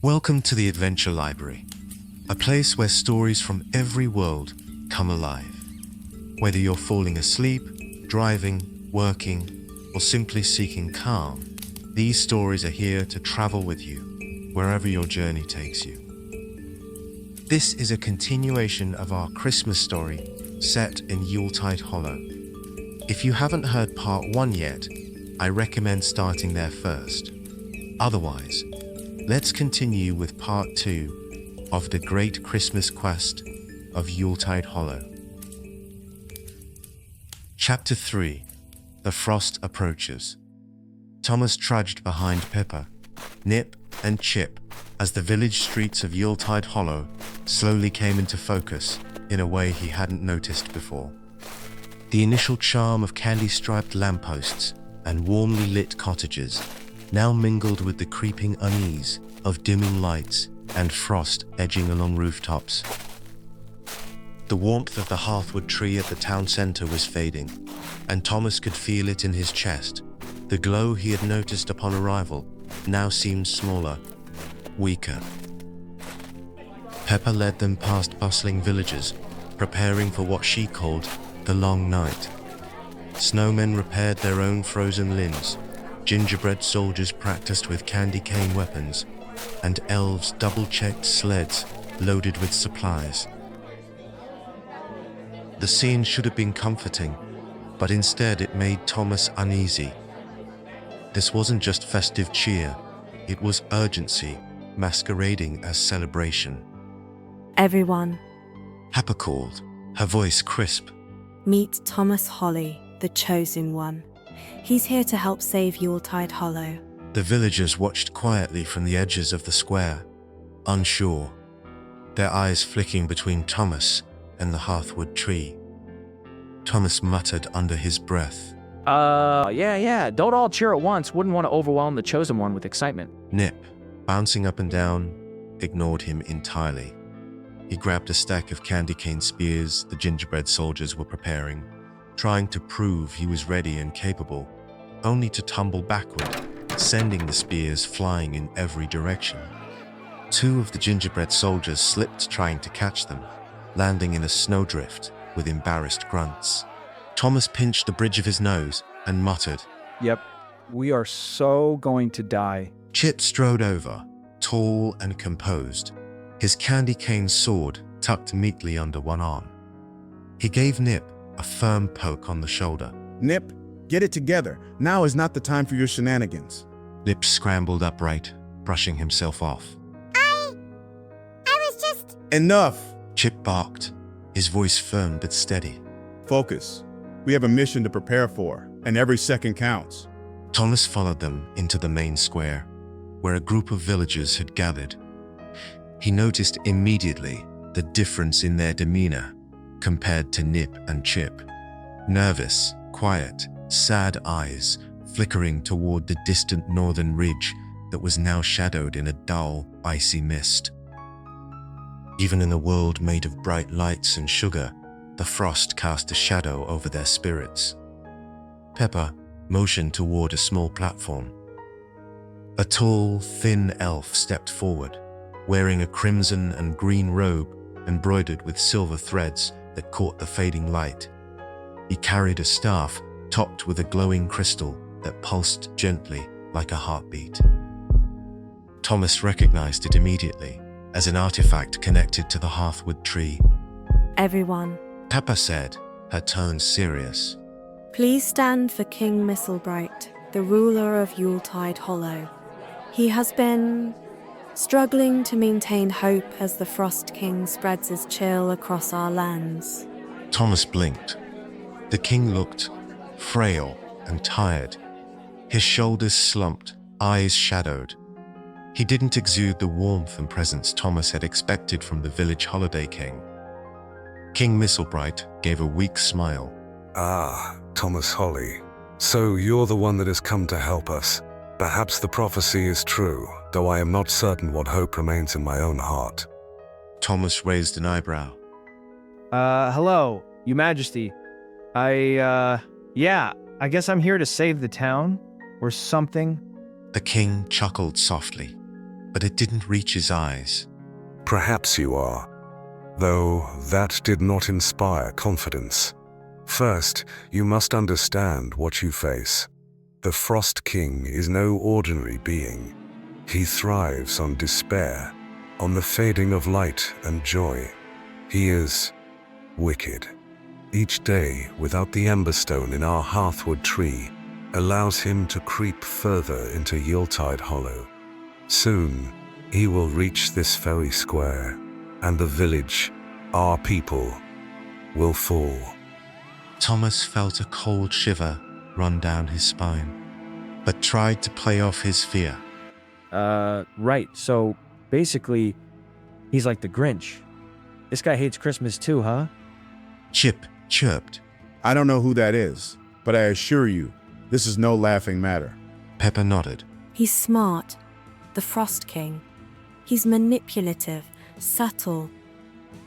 Welcome to the Adventure Library, a place where stories from every world come alive. Whether you're falling asleep, driving, working, or simply seeking calm, these stories are here to travel with you, wherever your journey takes you. This is a continuation of our Christmas story set in Yuletide Hollow. If you haven't heard part 1 yet, I recommend starting there first. Otherwise, let's continue with part 2 of the Great Christmas Quest of Yuletide Hollow. Chapter 3. The Frost Approaches. Thomas trudged behind Pepper, Nip, and Chip as the village streets of Yuletide Hollow slowly came into focus in a way he hadn't noticed before. The initial charm of candy-striped lampposts and warmly lit cottages now mingled with the creeping unease of dimming lights and frost edging along rooftops. The warmth of the hearthwood tree at the town center was fading, and Thomas could feel it in his chest. The glow he had noticed upon arrival now seemed smaller, weaker. Pepper led them past bustling villagers, preparing for what she called the long night. Snowmen repaired their own frozen limbs, gingerbread soldiers practiced with candy cane weapons, and elves double-checked sleds loaded with supplies. The scene should have been comforting, but instead it made Thomas uneasy. This wasn't just festive cheer, it was urgency masquerading as celebration. Everyone, Pepper called, her voice crisp. meet Thomas Holly, the chosen one. He's here to help save Yuletide Hollow. The villagers watched quietly from the edges of the square, unsure, their eyes flicking between Thomas and the hearthwood tree. Thomas muttered under his breath. Yeah, don't all cheer at once. Wouldn't want to overwhelm the chosen one with excitement. Nip, bouncing up and down, ignored him entirely. He grabbed a stack of candy cane spears the gingerbread soldiers were preparing, trying to prove he was ready and capable, only to tumble backward, sending the spears flying in every direction. 2 of the gingerbread soldiers slipped trying to catch them, landing in a snowdrift with embarrassed grunts. Thomas pinched the bridge of his nose and muttered. Yep, we are so going to die. Chip strode over, tall and composed, his candy cane sword tucked neatly under one arm. He gave Nip a firm poke on the shoulder. Nip, get it together. Now is not the time for your shenanigans. Nip scrambled upright, brushing himself off. I was just... Enough! Chip barked, his voice firm but steady. Focus. We have a mission to prepare for, and every second counts. Thomas followed them into the main square, where a group of villagers had gathered. He noticed immediately the difference in their demeanor compared to Nip and Chip. Nervous, quiet, sad eyes flickering toward the distant northern ridge that was now shadowed in a dull, icy mist. Even in a world made of bright lights and sugar, the frost cast a shadow over their spirits. Pepper motioned toward a small platform. A tall, thin elf stepped forward, wearing a crimson and green robe embroidered with silver threads that caught the fading light. He carried a staff topped with a glowing crystal that pulsed gently like a heartbeat. Thomas recognized it immediately as an artifact connected to the hearthwood tree. Everyone, Pepper said, her tone serious. please stand for King Misselbright, the ruler of Yuletide Hollow. He has been struggling to maintain hope as the Frost King spreads his chill across our lands. Thomas blinked. The king looked frail and tired, his shoulders slumped, eyes shadowed. He didn't exude the warmth and presence Thomas had expected from the village holiday king. King Misselbright gave a weak smile. Ah, Thomas Holly. So you're the one that has come to help us. Perhaps the prophecy is true, though I am not certain what hope remains in my own heart. Thomas raised an eyebrow. Hello, Your Majesty. I guess I'm here to save the town, or something. The king chuckled softly. but it didn't reach his eyes. Perhaps you are, though that did not inspire confidence. First, you must understand what you face. The Frost King is no ordinary being. He thrives on despair, on the fading of light and joy. He is wicked. Each day without the Emberstone in our hearthwood tree allows him to creep further into Yuletide Hollow. Soon, he will reach this very square, and the village, our people, will fall. Thomas felt a cold shiver run down his spine, but tried to play off his fear. Right. So, basically, he's like the Grinch. This guy hates Christmas too, huh? Chip chirped. I don't know who that is, but I assure you, this is no laughing matter. Pepper nodded. He's smart, the Frost King. He's manipulative, subtle.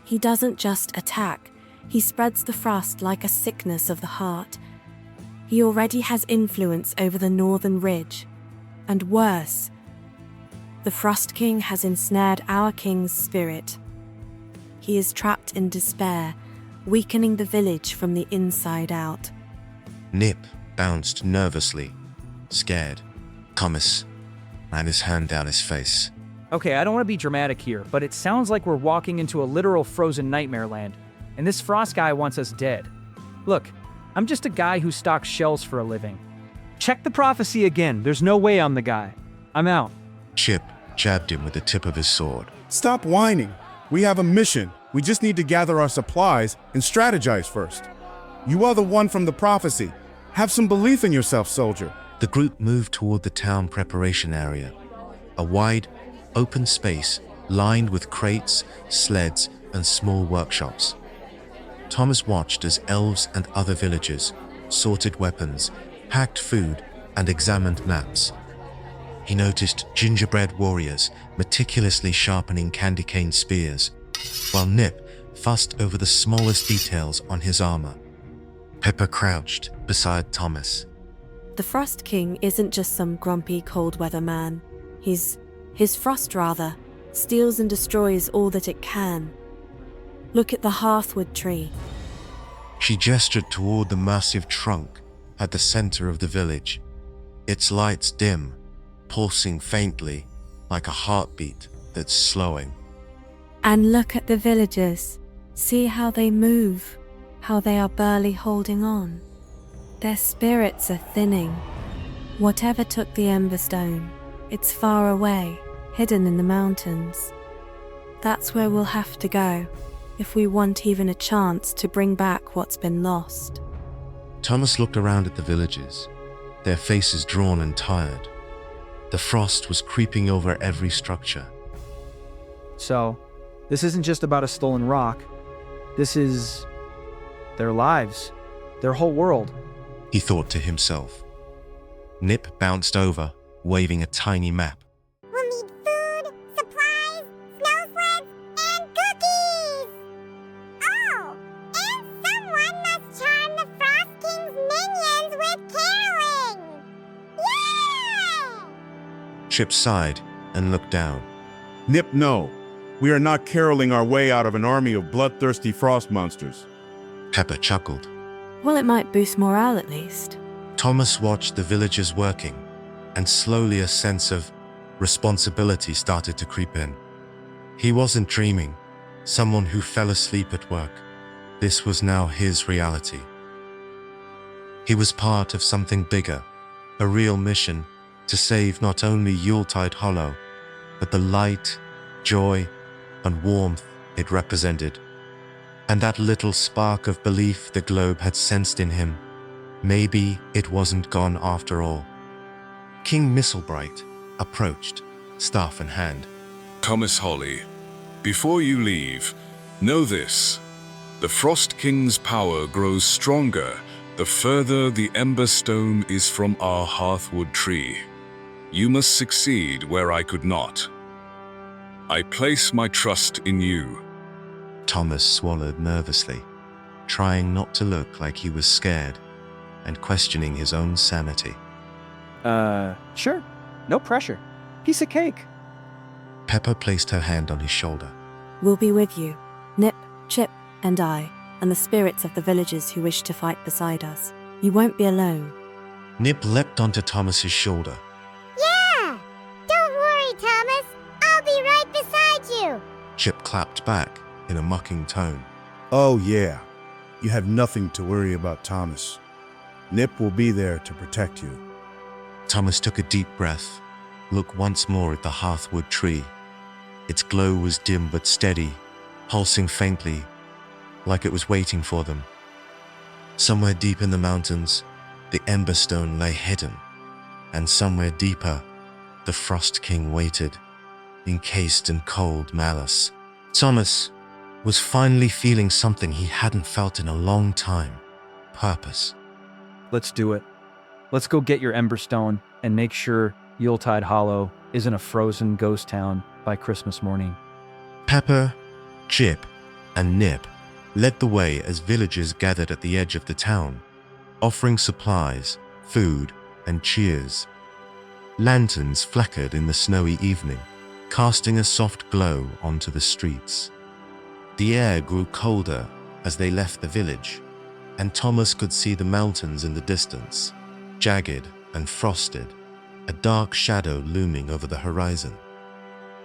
He doesn't just attack, he spreads the frost like a sickness of the heart. He already has influence over the northern ridge. And worse, the Frost King has ensnared our king's spirit. He is trapped in despair, weakening the village from the inside out. Nip bounced nervously, scared. Thomas ran his hand down his face. Okay, I don't want to be dramatic here, but it sounds like we're walking into a literal frozen nightmare land, and this Frost guy wants us dead. Look, I'm just a guy who stocks shells for a living. Check the prophecy again. There's no way I'm the guy. I'm out. Chip jabbed him with the tip of his sword. Stop whining. We have a mission. We just need to gather our supplies and strategize first. You are the one from the prophecy. Have some belief in yourself, soldier. The group moved toward the town preparation area, a wide, open space lined with crates, sleds, and small workshops. Thomas watched as elves and other villagers sorted weapons, packed food, and examined maps. He noticed gingerbread warriors meticulously sharpening candy cane spears, while Nip fussed over the smallest details on his armor. Pepper crouched beside Thomas. The Frost King isn't just some grumpy cold weather man. His frost rather steals and destroys all that it can. Look at the hearthwood tree. She gestured toward the massive trunk at the center of the village, its lights dim, pulsing faintly like a heartbeat that's slowing. And look at the villagers. See how they move, how they are barely holding on. Their spirits are thinning. Whatever took the Emberstone, it's far away, hidden in the mountains. That's where we'll have to go, if we want even a chance to bring back what's been lost. Thomas looked around at the villagers, their faces drawn and tired. The frost was creeping over every structure. So, this isn't just about a stolen rock. This is their lives, their whole world. He thought to himself. Nip bounced over, waving a tiny map. We'll need food, supplies, snow sleds, and cookies! Oh, and someone must charm the Frost King's minions with caroling! Yeah! Chip sighed and looked down. Nip, no. We are not caroling our way out of an army of bloodthirsty frost monsters. Pepper chuckled. Well, it might boost morale at least. Thomas watched the villagers working, and slowly a sense of responsibility started to creep in. He wasn't dreaming, someone who fell asleep at work. This was now his reality. He was part of something bigger, a real mission to save not only Yuletide Hollow, but the light, joy, and warmth it represented. And that little spark of belief the globe had sensed in him, maybe it wasn't gone after all. King Mistlebright approached, staff in hand. Thomas Holly, before you leave, know this. The Frost King's power grows stronger the further the Emberstone is from our hearthwood tree. You must succeed where I could not. I place my trust in you. Thomas swallowed nervously, trying not to look like he was scared and questioning his own sanity. Sure. No pressure. Piece of cake. Pepper placed her hand on his shoulder. We'll be with you, Nip, Chip, and I, and the spirits of the villagers who wish to fight beside us. You won't be alone. Nip leapt onto Thomas's shoulder. Yeah! Don't worry, Thomas. I'll be right beside you. Chip clapped back in a mocking tone. Oh yeah, you have nothing to worry about, Thomas. Nip will be there to protect you. Thomas took a deep breath, looked once more at the hearthwood tree. Its glow was dim but steady, pulsing faintly, like it was waiting for them. Somewhere deep in the mountains, the Emberstone lay hidden, and somewhere deeper, the Frost King waited, encased in cold malice. Thomas was finally feeling something he hadn't felt in a long time. Purpose. Let's do it. Let's go get your Emberstone and make sure Yuletide Hollow isn't a frozen ghost town by Christmas morning. Pepper, Chip, and Nip led the way as villagers gathered at the edge of the town, offering supplies, food, and cheers. Lanterns flickered in the snowy evening, casting a soft glow onto the streets. The air grew colder as they left the village, and Thomas could see the mountains in the distance, jagged and frosted, a dark shadow looming over the horizon,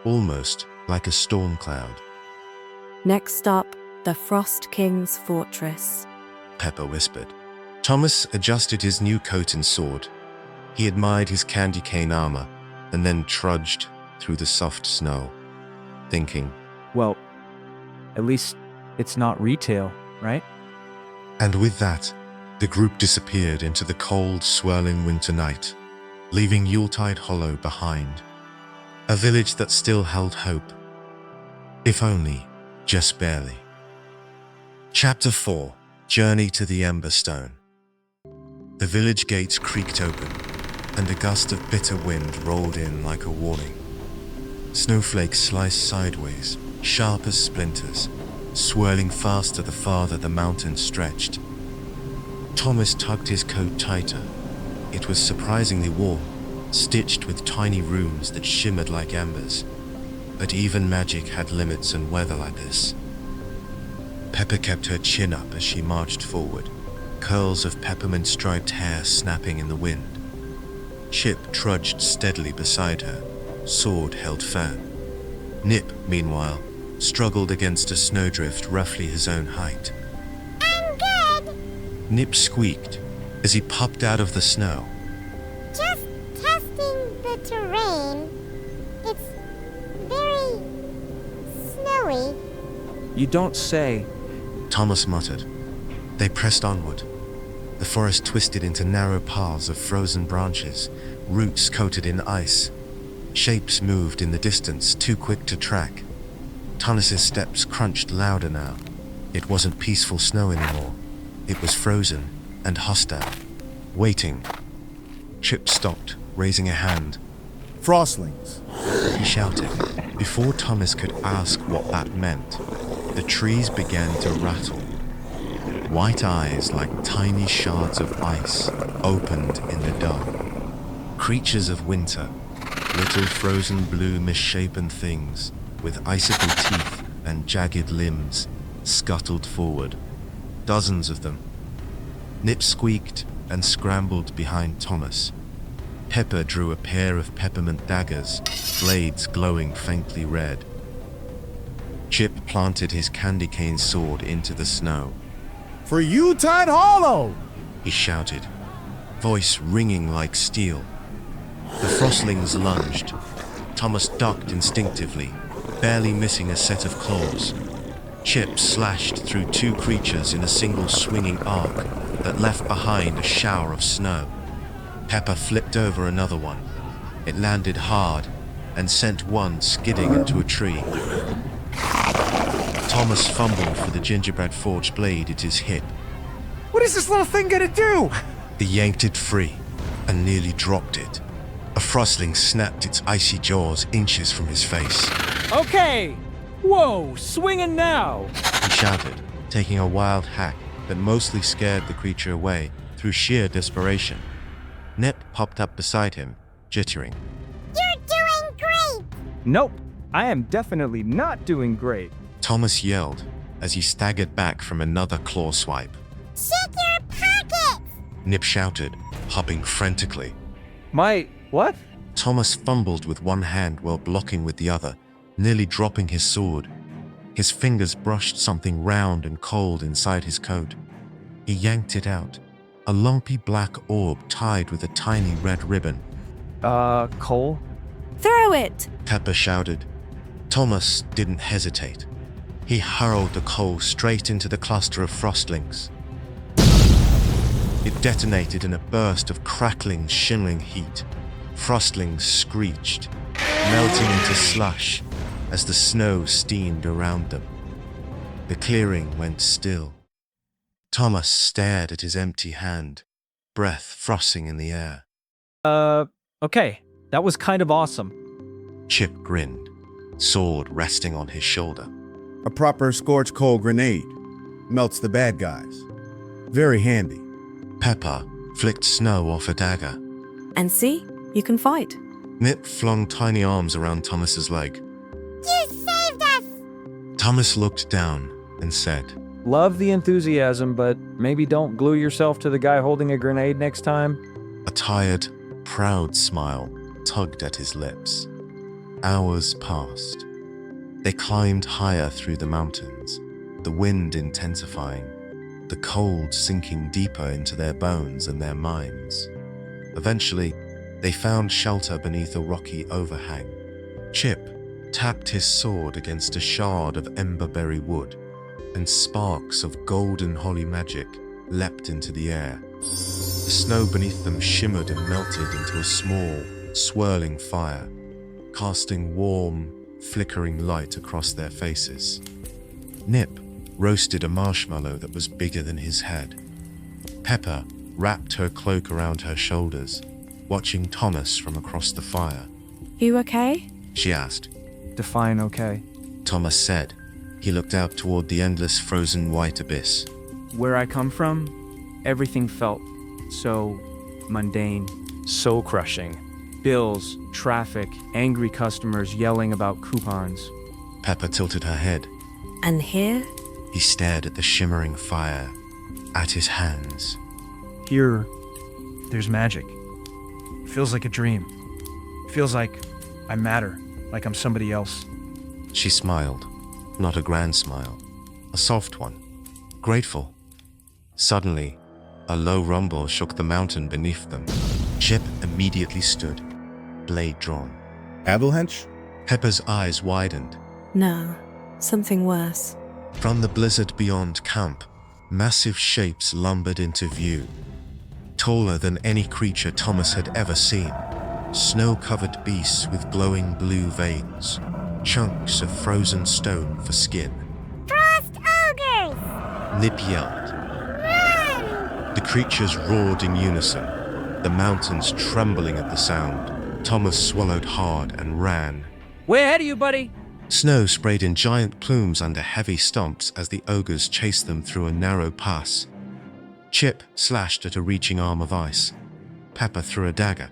almost like a storm cloud. Next stop, the Frost King's fortress. Pepper whispered. Thomas adjusted his new coat and sword. He admired his candy cane armor and then trudged through the soft snow, thinking. Well, at least it's not retail, right? And with that, the group disappeared into the cold, swirling winter night, leaving Yuletide Hollow behind. A village that still held hope, if only just barely. Chapter 4: Journey to the Emberstone. The village gates creaked open, and a gust of bitter wind rolled in like a warning. Snowflakes sliced sideways, sharp as splinters, swirling faster the farther the mountain stretched. Thomas tugged his coat tighter. It was surprisingly warm, stitched with tiny runes that shimmered like embers. But even magic had limits in weather like this. Pepper kept her chin up as she marched forward, curls of peppermint-striped hair snapping in the wind. Chip trudged steadily beside her, sword held firm. Nip, meanwhile, struggled against a snowdrift roughly his own height. I'm good. Nip squeaked as he popped out of the snow. Just testing the terrain. It's very snowy. You don't say. Thomas muttered. They pressed onward. The forest twisted into narrow paths of frozen branches, roots coated in ice. Shapes moved in the distance, too quick to track. Thomas's steps crunched louder now. It wasn't peaceful snow anymore. It was frozen and hostile, waiting. Chip stopped, raising a hand. Frostlings. He shouted. Before Thomas could ask what that meant, the trees began to rattle. White eyes like tiny shards of ice opened in the dark. Creatures of winter, little frozen blue misshapen things with icicle teeth and jagged limbs, scuttled forward. Dozens of them. Nip squeaked and scrambled behind Thomas. Pepper drew a pair of peppermint daggers, blades glowing faintly red. Chip planted his candy cane sword into the snow. For Yuletide Hollow! He shouted, voice ringing like steel. The frostlings lunged. Thomas ducked instinctively, barely missing a set of claws. Chip slashed through two creatures in a single swinging arc that left behind a shower of snow. Pepper flipped over another one. It landed hard and sent one skidding into a tree. Thomas fumbled for the gingerbread forge blade at his hip. What is this little thing gonna do? He yanked it free and nearly dropped it. A frostling snapped its icy jaws inches from his face. Okay! Whoa, swinging now! He shouted, taking a wild hack that mostly scared the creature away through sheer desperation. Nip popped up beside him, jittering. You're doing great. Nope, I am definitely not doing great. Thomas yelled as he staggered back from another claw swipe. Check your pockets! Nip shouted, hopping frantically. What? Thomas fumbled with one hand while blocking with the other, nearly dropping his sword. His fingers brushed something round and cold inside his coat. He yanked it out, a lumpy black orb tied with a tiny red ribbon. Cole? Throw it! Pepper shouted. Thomas didn't hesitate. He hurled the coal straight into the cluster of frostlings. It detonated in a burst of crackling, shimmering heat. Frostlings screeched, melting into slush as the snow steamed around them. The clearing went still. Thomas stared at his empty hand, breath frothing in the air. Okay, that was kind of awesome. Chip grinned, sword resting on his shoulder. A proper scorch coal grenade. Melts the bad guys. Very handy. Pepper flicked snow off a dagger. And see, you can fight. Nip flung tiny arms around Thomas's leg. You saved us! Thomas looked down and said, Love the enthusiasm, but maybe don't glue yourself to the guy holding a grenade next time. A tired, proud smile tugged at his lips. Hours passed. They climbed higher through the mountains, the wind intensifying, the cold sinking deeper into their bones and their minds. Eventually, they found shelter beneath a rocky overhang. Chip tapped his sword against a shard of emberberry wood, and sparks of golden holy magic leapt into the air. The snow beneath them shimmered and melted into a small, swirling fire, casting warm, flickering light across their faces. Nip roasted a marshmallow that was bigger than his head. Pepper wrapped her cloak around her shoulders, watching Thomas from across the fire. You okay? She asked. Define okay. Thomas said. He looked out toward the endless frozen white abyss. Where I come from, everything felt so mundane. So crushing. Bills, traffic, angry customers yelling about coupons. Pepper tilted her head. And here? He stared at the shimmering fire, at his hands. Here, there's magic. Feels like a dream. Feels like I matter, like I'm somebody else. She smiled, not a grand smile, a soft one, grateful. Suddenly, a low rumble shook the mountain beneath them. Chip immediately stood, blade drawn. Avalanche? Pepper's eyes widened. No, something worse. From the blizzard beyond camp, massive shapes lumbered into view. Taller than any creature Thomas had ever seen. Snow-covered beasts with glowing blue veins. Chunks of frozen stone for skin. Frost ogres! Nip yelled. Run! The creatures roared in unison, the mountains trembling at the sound. Thomas swallowed hard and ran. Way ahead of you, buddy! Snow sprayed in giant plumes under heavy stumps as the ogres chased them through a narrow pass. Chip slashed at a reaching arm of ice. Pepper threw a dagger.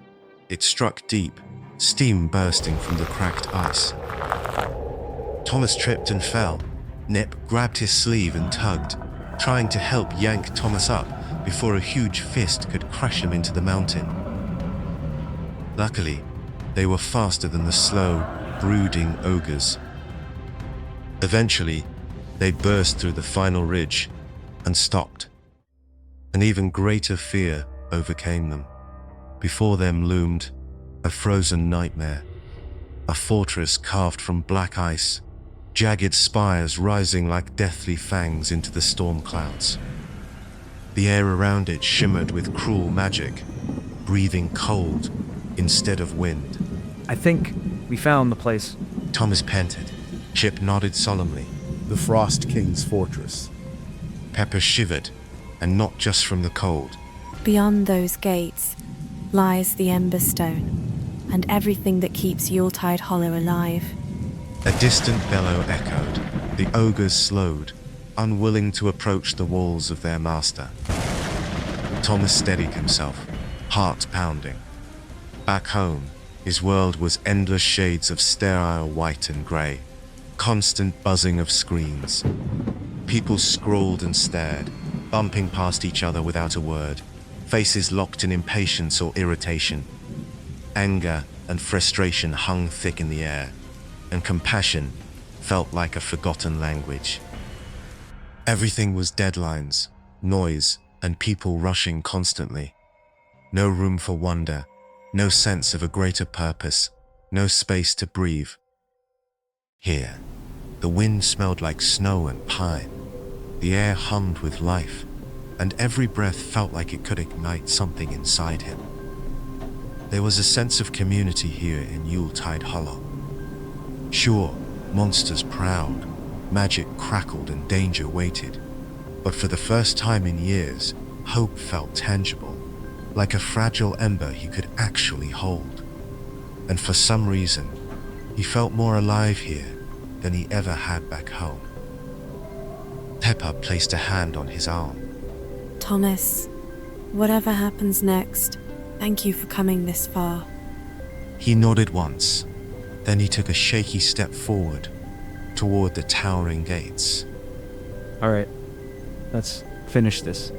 It struck deep, steam bursting from the cracked ice. Thomas tripped and fell. Nip grabbed his sleeve and tugged, trying to help yank Thomas up before a huge fist could crush him into the mountain. Luckily, they were faster than the slow, brooding ogres. Eventually, they burst through the final ridge and stopped. An even greater fear overcame them. Before them loomed a frozen nightmare, a fortress carved from black ice, jagged spires rising like deathly fangs into the storm clouds. The air around it shimmered with cruel magic, breathing cold instead of wind. I think we found the place. Thomas panted. Chip nodded solemnly. The Frost King's fortress. Pepper shivered, and not just from the cold. Beyond those gates lies the Emberstone, and everything that keeps Yuletide Hollow alive. A distant bellow echoed. The ogres slowed, unwilling to approach the walls of their master. Thomas steadied himself, heart pounding. Back home, His world was endless shades of sterile white and grey, constant buzzing of screens. People scrolled and stared, bumping past each other without a word, faces locked in impatience or irritation. Anger and frustration hung thick in the air, and compassion felt like a forgotten language. Everything was deadlines, noise, and people rushing constantly. No room for wonder, no sense of a greater purpose, no space to breathe. Here, the wind smelled like snow and pine. The air hummed with life, and every breath felt like it could ignite something inside him. There was a sense of community here in Yuletide Hollow. Sure, monsters prowled, magic crackled, and danger waited. But for the first time in years, hope felt tangible, like a fragile ember he could actually hold. And for some reason, he felt more alive here than he ever had back home. Pepper placed a hand on his arm. Thomas, whatever happens next, thank you for coming this far. He nodded once, then he took a shaky step forward toward the towering gates. All right, let's finish this.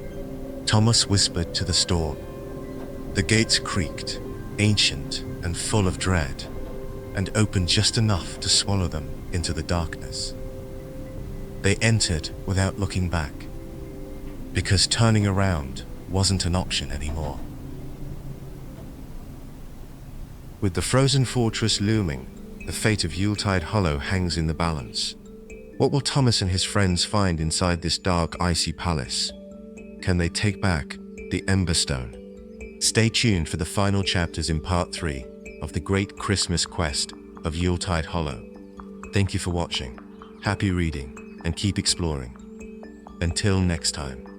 Thomas whispered to the storm. The gates creaked, ancient and full of dread, and opened just enough to swallow them into the darkness. They entered without looking back, because turning around wasn't an option anymore. With the frozen fortress looming, the fate of Yuletide Hollow hangs in the balance. What will Thomas and his friends find inside this dark, icy palace? Can they take back the Emberstone? Stay tuned for the final chapters in Part 3 of the Great Christmas Quest of Yuletide Hollow. Thank you for watching. Happy reading and keep exploring. Until next time.